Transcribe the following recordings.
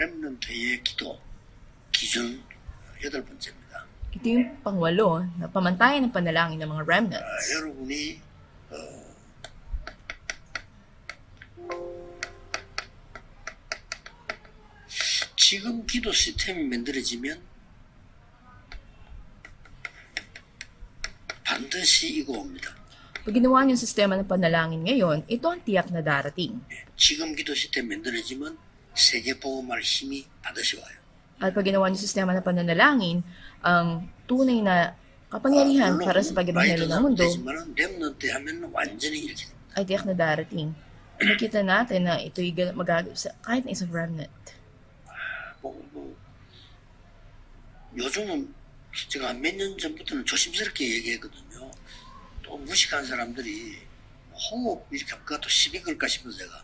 렘넌트의 기도 기준 8번째입니다. Ito yung pangwalo na pamantayan ng panalangin ng mga remnants. 여러분이 지금 기도 시스템이 만들어지면 반드시 이거 옵니다. Pag ginawa niyo yung sistema ng panalangin ngayon, ito ang tiyak na darating. 지금 기도 시스템 만들어지면 세계복음할 힘이 반드시 와요. At pag ginawa niyo yung sistema ng pananalangin, ang tunay na kapangyarihan para sa pag-ibahelo ng mundo 렘넌트 하면 완전히 이렇게 됩니다. ay tiyak na darating. Nakita natin na ito'y magaganap sa kahit na isang remnant. 요즘은 제가 몇 년 전부터는 조심스럽게 얘기했거든요. 또 무식한 사람들이 홍업 이렇게 할까 또 시비 걸까 싶어서 제가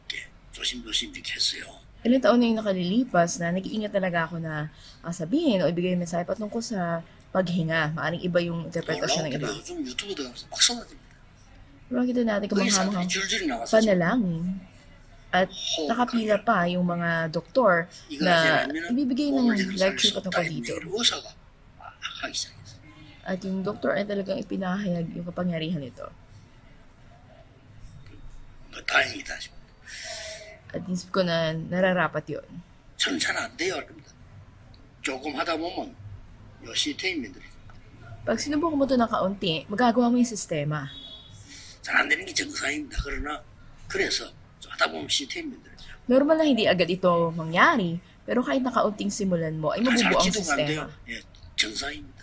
이렇게 조심조심 이렇게 했어요. Ilang taon na yung nakalilipas na nag-iingat talaga ako na sabihin o ibigay yung mensahe patungkol sa paghinga. Maaring iba yung interpretasyon ng iba. 요즘 유튜브 들어가서 막 쏟아집니다. Pero kita natin 사람들이 kamanghamang 줄줄이 나와서 panalangin. At nakapila pa yung mga doktor na ibibigay ng lecture patungkol dito. 의사가 하기 시작했어요. At yung doktor ay talagang ipinahayag yung kapangyarihan nito. 다행이다 싶어요. At isip ko na nararapat yun. 저는 잘 안 돼요. 조금 하다 보면 요 시스템인들이 Pag sinubukan mo ito ng kaunti, magagawa mo yung sistema. 잘 안 되는 게 정상입니다. 그러나 그래서 하다 보면 시스템인들이 Normal na hindi agad ito mangyari, pero kahit na kaunting simulan mo, ay mabubuo ang 기도가 안 돼요. sistema. 예, 정상입니다.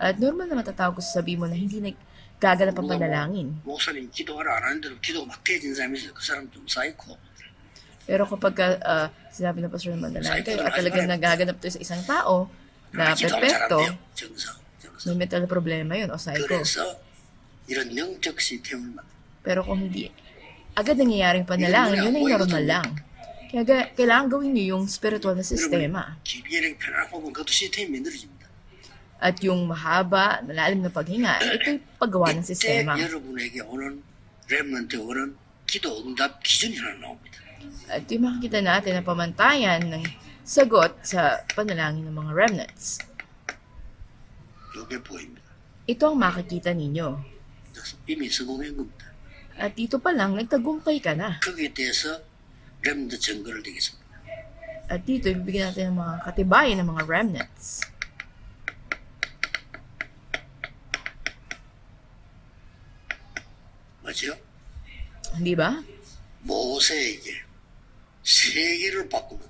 At normal na matatawag ko sa sabi mo na hindi naggaganap ang panalangin. 목사님 기도하라 안 하는데도 기도가 막 되어진 사람이 있어요. 그 사람 좀 사이코. Pero kapag sinabi ng pastor ng manalangin kayo at talagang nagaganap ito sa isang tao na 기도하면 잘안 perfecto, 돼요. 정상. may mental problema yun o psycho. 그래서 이런 영적 시스템을 만들어요. Pero kung hindi agad nangyayaring panalangin, yun ay normal lang. Kaya kailangan gawin niyo yung spiritual na sistema. 기비엘의 편안한 호흡은 그것도 시스템이 만들어집니다. At yung mahaba, malalim na paghinga, ito'y paggawa ng 이때 sistema. 여러분에게 오는 렘넌트 오는 기도 응답 기준이 하나 나옵니다. At yung makikita natin na pamantayan ng sagot sa panalangin ng mga remnants. 이게 보입니다. Ito ang makikita ninyo. 이미 성공한 겁니다. At dito pa lang, nagtagumpay ka na. 거기에 대해서 렘넌트 증거를 드리겠습니다. At dito, ibibigyan natin ng mga katibayan ng mga remnants. 맞죠? Hindi ba? 모세에게 세계를 바꾸는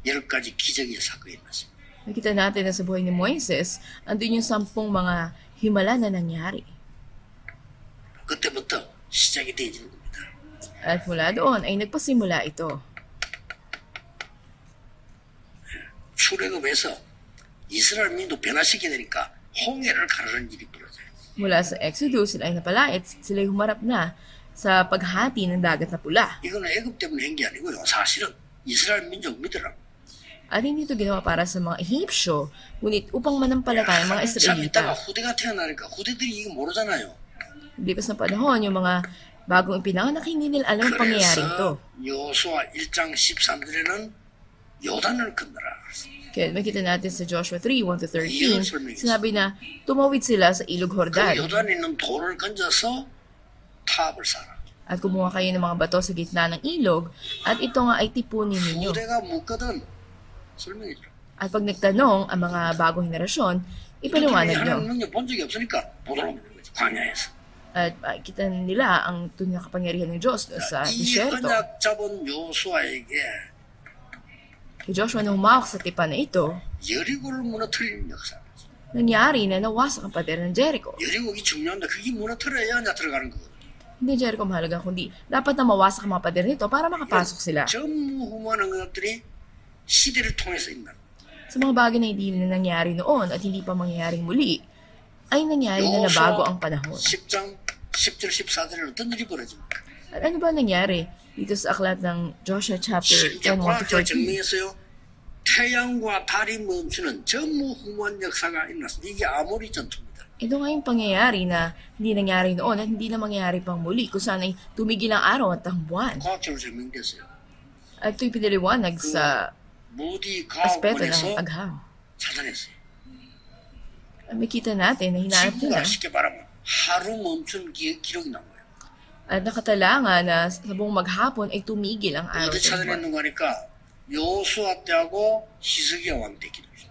10가지 기적의 사건이 났습니다. Nakita natin na sa buhay ni Moises, andun yung 10 mga himala na nangyari. 그때부터 시작이 되어지는 겁니다. At mula doon ay nagpasimula ito. 출애굽에서 이스라엘 민족 변화시켜야 되니까 홍해를 가르는 일이 벌어져요. Mula sa Exodus, sila ay napalait, sila ay humarap na sa paghati ng dagat na pula. 이거는 애굽 때문에 한 게 아니고요. 사실은 이스라엘 민족 믿으라고. At hindi ito ginawa para sa mga Ehipsyo, ngunit upang manampalataya ang mga 참 있다가 Israelita. 후대가 태어나니까 후대들이 이거 모르잖아요. Lipas na panahon, yung mga bagong ipinanganak, hindi nila alam ang pangyayaring to. 그래서 여호수아 1장 13절에는 요단을 건너라. Kaya makita natin sa Joshua 3, 1-13, sinabi na tumawid sila sa ilog 그 Jordan 요단에 있는 돌을 건져서 탑을 쌓아. at kumuha kayo ng mga bato sa gitna ng ilog at ito nga ay tipunin ninyo. 후대가 묻거든 설명해 줘. At pag nagtanong ang mga bagong henerasyon, ipaliwanag nyo. 하나님 능력 본 적이 없으니까 보도록 있는 거지. 광야에서. At makikita nila ang tunay na kapangyarihan ng Diyos sa 이 disyerto. 언약 잡은 요수아에게 Kay Joshua na humawak sa tipan na ito, 여리고를 무너뜨리는 역사. nangyari na nawasak ang pader ng Jericho. 여리고가 중요한데 그게 무너뜨려야 이제 들어가는 거거든. Hindi Jericho mahalaga, kundi dapat na mawasak ang mga pader nito para makapasok sila. 전무후무한 것들이 시대를 통해서 있는. Sa mga bagay na hindi na nangyari noon at hindi pa mangyayaring muli, ay nangyari na nabago ang panahon. 10장 10절 14절에는 어떤 일이 벌어집니까? At ano ba nangyari dito sa aklat ng Joshua chapter 심지어 10, 1-14? 과학자가 증명했어요. 태양과 달이 멈추는 전무후무한 역사가 일어났습니다. 이게 아모리 전투입니다. Ito nga yung pangyayari na hindi nangyari noon at hindi na mangyayari pang muli kung saan ay tumigil ang araw at ang buwan. 과학적으로 증명됐어요. At ito'y pinaliwanag sa 무디 aspeto ng 가옥원에서 agham. 찾아냈어요. May kita natin na hinanap nila 지구가 쉽게 말하면 하루 멈춘 기록이 나온 거예요. at nakatalanga na sa buong maghapon ay tumigil ang araw 어디 at buwan. 찾아냈는 거니까 요수아 때하고 히스기야 왕 때 기록이죠.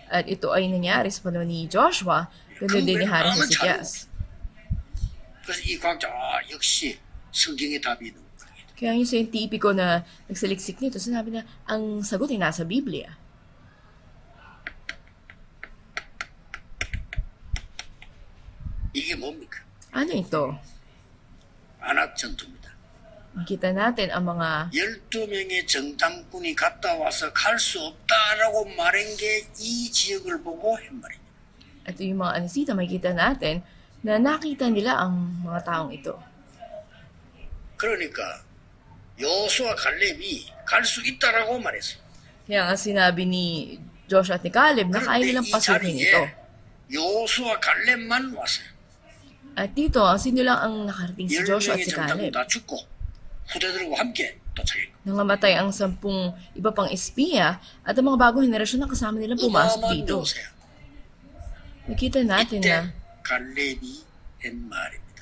At ito ay nangyari sa panahon ni Joshua, kundi din ni Hari Hezekias. 그래서 이 과학자 역시 성경의 답이 있는 거예요. Kaya yung scientifico na nagsaliksik nito, sinabi na ang sagot ay nasa Biblia. 이게 뭡니까? Ano ito? 안악 전투입니다. Makita natin ang mga 12명의 정탐꾼이 갔다 와서 갈 수 없다라고 말한 게 이 지역을 보고 한 말입니다. ito yung mga anisita, makikita natin na nakita nila ang mga taong ito. 그러니까 요수아 갈렙이 갈 수 있다라고 말했어요. Kaya nga sinabi ni Joshua at ni Caleb na kaya 그런데 nilang 이 pasukin ito. 자리에 요수아 갈렙만 왔어요. At dito, sino lang ang nakarating si Joshua at 10명의 si 정탐꾼 Caleb? 다 죽고 후대들과 함께 도착했고 Nangamatay ang 10 iba pang espiya at ang mga bagong henerasyon na kasama nilang pumasok 어마어마한 dito. 요새야. Nakita natin na 이때 갈렙이 한 말입니다.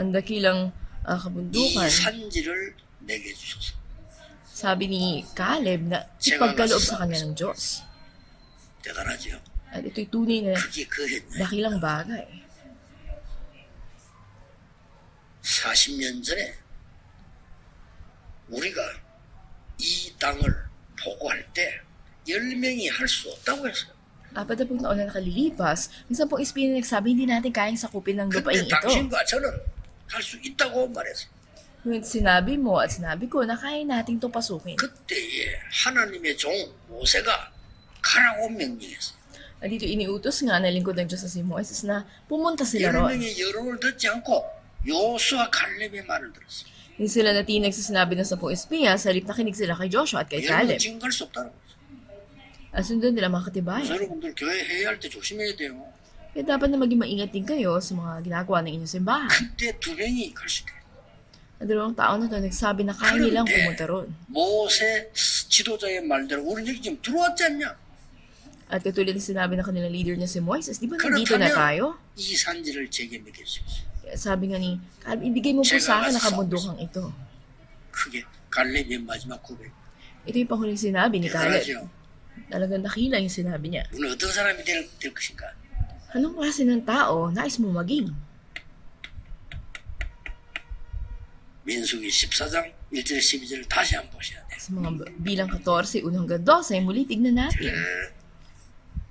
ang dakilang 이 kabundukan, 산지를 내게 주소서. sabi ni Caleb na ipagkaloob sa kanya ng Diyos. 대단하죠. At ito'y tunay na 그게 그 했네. dakilang bagay. 40년 전에 우리가 이 땅을 보고할 때 10명이 할 수 없다고 했어요. 40 taon na nakalilipas, minsan pong espiya na nagsabi, hindi natin kayang sakupin ng lupain 근데 ito. 당신과 저는 할 수 있다고 말했어요. Ngunit sinabi mo at sinabi ko na kaya natin itong pasukin. 그때에 하나님의 종 모세가 가라고 명령했어요. At dito iniutos nga ng lingkod ng Diyos sa si Moises na pumunta sila ron. 10명의 여론을 듣지 않고 요수와 갈렙의 말을 들었어요. Hindi sila natinag sa sinabi ng 10 espiya, sa halip nakinig sila kay Joshua at kay 여러분 Caleb. 지금 갈 수 없다고 했어요. At sundan nila mga 그래서 katibayan. 여러분들 교회 회의할 때 조심해야 돼요. Kaya dapat na maging maingat din kayo sa mga ginagawa ng inyong simbahan. 그때 2명이 갈 수 있다. Ang dalawang tao na ito nagsabi na kaya nilang pumunta ron. 모세 지도자의 말대로 우리 여기 지금 들어왔지 않냐? At katulad ng sinabi ng kanilang leader niya si Moises, di ba nandito na 그렇다면 tayo? 이 산지를 제게 맡겨주십시오. Kaya sabi nga ni Caleb, ibigay mo po sa akin ang kabundukang ito. 그게 갈렙의 마지막 고백. Ito yung panghuling sinabi ni Caleb. 대단하죠. Talagang nakila yung sinabi niya. 우리는 어떤 사람이 될 것인가? Anong klase ng tao nais mo maging? 민수기 14장 1절 12절을 다시 한번 보셔야 돼요. Sa mga bilang 14, 1 hanggang 12, muli tignan natin.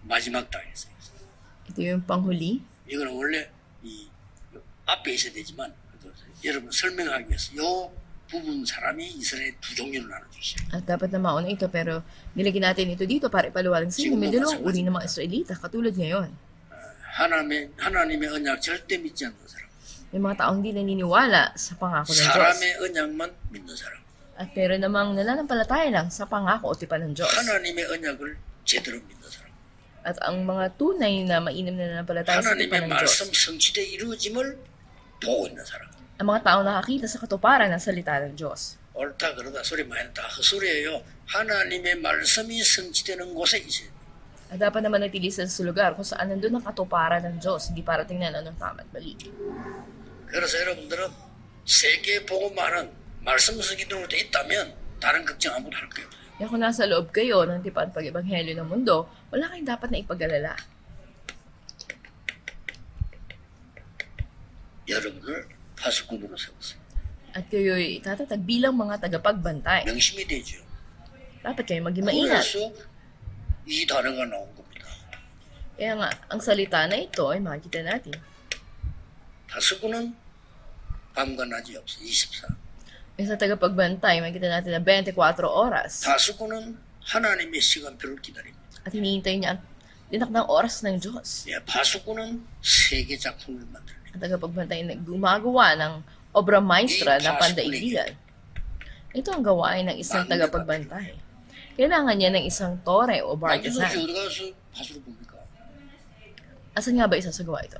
마지막 땅에서. Ito yung panghuli. 이거는 원래 이 앞에 있어야 되지만 여러분 설명하기 위해서 요 부분 사람이 이스라엘 두 종류로 나눠주시죠. At dapat na mauna ito, pero nilagyan natin ito dito para ipaliwanag sa inyo. May dalawang uri ng mga Israelita, katulad ngayon. 하나님의 언약 절대 믿지 않는 사람. May mga taong hindi naniniwala sa pangako ng Diyos. 사람의 언약만 믿는 사람. At meron namang nananampalataya lang sa pangako o tipan ng Diyos. 하나님의 언약을 제대로 믿는 사람. At ang mga tunay na mainam na nananampalataya sa tipan 하나님의 ng Diyos. 말씀 성취되 이루어짐을 보고 있는 사람. Ang mga taong nakakita sa katuparan ng salita ng Diyos. 옳다 그러다 소리 많이 다 헛소리예요. 하나님의 말씀이 성취되는 곳에 있어요. At dapat naman nagtilis sa lugar kung saan nandun ang katuparan ng Diyos, hindi para tingnan anong tama at mali. 그래서 여러분들은 세계 복음화는 말씀 성취되는 곳에 있다면 다른 걱정 아무도 할 거예요. Kaya kung nasa loob kayo ng tipan pag-ebanghelyo ng mundo, wala kayong dapat na ipag-alala. 여러분을 파수꾼으로 세웠어요. At kayo'y tatatag bilang mga tagapagbantay. 명심이 되죠. Dapat kayo maging maingat. 그래서 이 단어가 나온 겁니다. Kaya nga, ang salita na ito ay makikita natin. 파수꾼은 밤과 낮이 없어 24. Yung sa tagapagbantay, makikita natin na 24 oras. 파수꾼은 하나님의 시간표를 기다립니다. At hinihintay niya ang tinakdang oras ng Diyos. 예, 파수꾼은 세계 작품을 만듭니다. Ang tagapagbantay na gumagawa ng obra maestra na pandaigdigan. Ito ang gawain ng isang tagapagbantay. Kailangan niya ng isang tore o 만주도 barkasan. 어디 가서 파수를 봅니까? Asan nga ba isasagawa ito?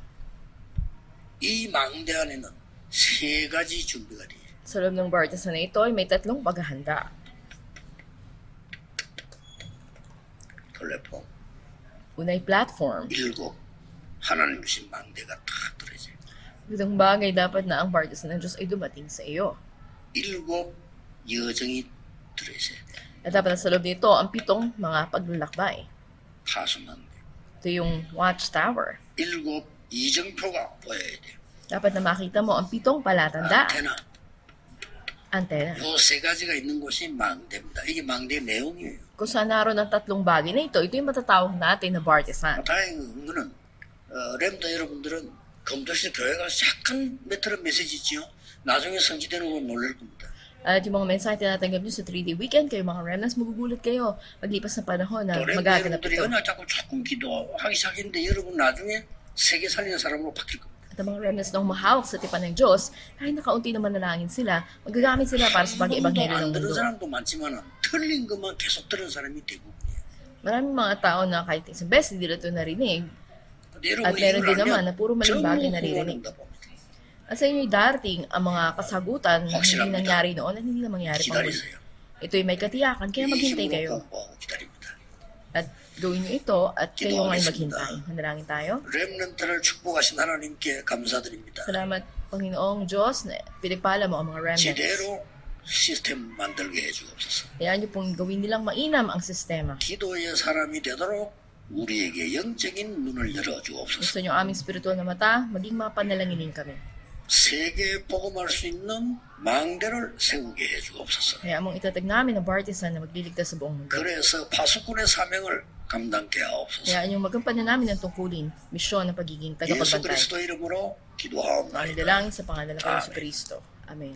이 망대 안에는 세 가지 준비가 돼요. Sa loob ng barkasan na ito ay may 3 paghahanda. 플랫폼 Unay platform. 7 하나님 주신 망대가 다 들어있어요. Itong bagay dapat na ang partisan ng Diyos ay dumating sa iyo. 7 여정이 들어있어요. At dapat na sa loob nito ang 7 mga paglalakbay. 타수망대. Ito yung watchtower. 7 이정표가 보여야 돼요. Dapat na makita mo ang 7 palatandaan. 안테나. Antena. 요 3가지가 있는 곳이 망대입니다. 이게 망대의 내용이에요. Kung saan naroon ang 3 bagay na ito yi matatawag natin na partisan. 다행인 거는 램더 여러분들은 검도시 교회가 약간 메트로 메시지 있죠. 나중에 성취되는 건 놀랄 겁니다. At yung mga mensahe tinatanggap nyo sa 3-day weekend, kayo mga remnants, magugulat kayo. Maglipas na panahon na 또 램더 magaganap 여러분들이 ito. 그냥 자꾸 조금 기도하기 시작했는데 여러분 나중에 세계 살리는 사람으로 바뀔 겁니다. At ang mga remnants na humahawak sa tipan ng Diyos, kahit nakaunti naman nanalangin sila, magagamit sila para sa pag-ibanghelyo ng 안 들은 mundo. 사람도 많지만 틀린 것만 계속 들은 사람이 대부분이에요. Maraming mga tao na kahit isang beses hindi nila ito narinig, 근데 at meron din naman na puro maling 전부 bagay naririnig. 후원한다 봅니다. At sa inyo'y darating ang mga kasagutan na hindi 확실합니다. nangyari noon at hindi na mangyari pa muli. 기다리세요. Ito'y may katiyakan, kaya maghintay 이 kayo. 힘으로 공부하고 기다립니다. At gawin nyo ito at kayo ngay 기도하겠습니다. maghintay. Manalangin tayo. 렘넌트를 축복하신 하나님께 감사드립니다. Salamat, Panginoong Diyos, na pinagpala mo ang mga remnants. 제대로 시스템 만들게 해주옵소서. Kaya nyo pong gawin nilang mainam ang sistema. 기도의 사람이 되도록 우리에게 영적인 눈을 열어주옵소서. Gusto nyo aming spiritual na mata, maging mapanalanginin kami. 세계에 복음할 수 있는 망대를 세우게 해주옵소서. Kaya mong itatag namin ang partisan na magliligtas sa buong mundo. 그래서 파수꾼의 사명을 감당케 하옵소서. Kaya yung magampanan namin ng tungkulin, misyon ng pagiging 예수 tagapagbantay. 그리스도 이름으로 Ang 기도하옵나이다. dalangin sa pangalan ng Amen. Kristo. Amen.